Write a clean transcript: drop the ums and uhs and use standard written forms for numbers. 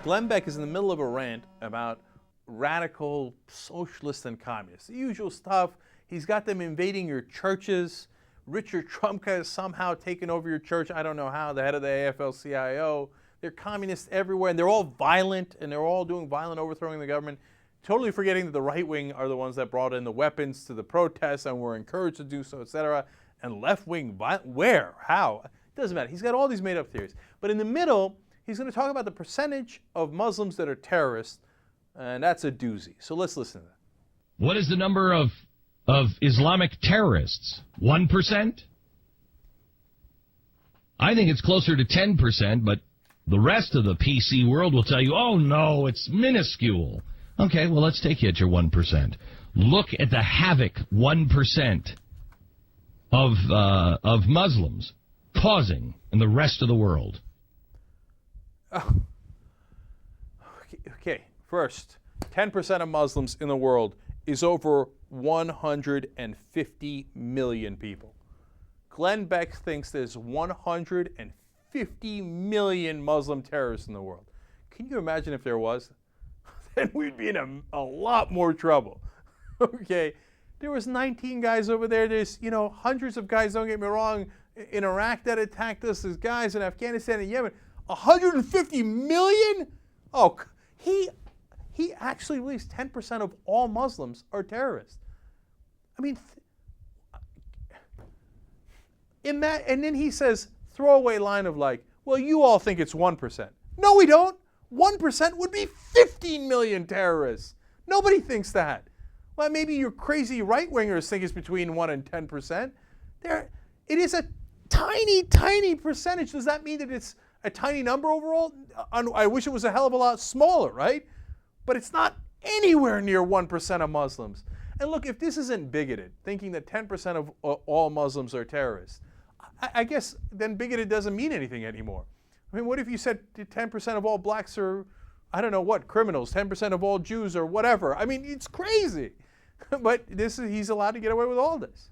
Glenn Beck is in the middle of a rant about radical socialists and communists. The usual stuff. He's got them invading your churches. Richard Trumka has somehow taken over your church. I don't know how, the head of the AFL-CIO. They're communists everywhere, and they're all violent, and they're all doing violent overthrowing the government, totally forgetting that the right wing are the ones that brought in the weapons to the protests and were encouraged to do so, etc. And left wing, where? How? It doesn't matter. He's got all these made up theories. But in the middle, he's going to talk about the percentage of Muslims that are terrorists, and that's a doozy. So let's listen to that. What is the number of Islamic terrorists? 1%? I think it's closer to 10%, but the rest of the PC world will tell you, oh no, it's minuscule. Okay, well, let's take you at your 1%. Look at the havoc 1% of Muslims causing in the rest of the world. Oh. Okay, first, 10% of Muslims in the world is over 150 million people. Glenn Beck thinks there's 150 million Muslim terrorists in the world. Can you imagine if there was? Then we'd be in a lot more trouble. Okay, there was 19 guys over there. There's, hundreds of guys, don't get me wrong, in Iraq that attacked us. There's guys in Afghanistan and Yemen. 150 million? Oh, he actually believes 10% of all Muslims are terrorists. I mean, in that, and then he says, throwaway line of like, well, you all think it's 1%. No, we don't. 1% would be 15 million terrorists. Nobody thinks that. Well, maybe your crazy right-wingers think it's between 1 and 10%. It is a tiny, tiny percentage. Does that mean that it's a tiny number overall? I wish it was a hell of a lot smaller, right? But it's not anywhere near 1% of Muslims. And look, if this isn't bigoted, thinking that 10% of all Muslims are terrorists, I guess then bigoted doesn't mean anything anymore. I mean, what if you said 10% of all blacks are, I don't know what, criminals, 10% of all Jews or whatever? I mean, it's crazy. But he's allowed to get away with all this.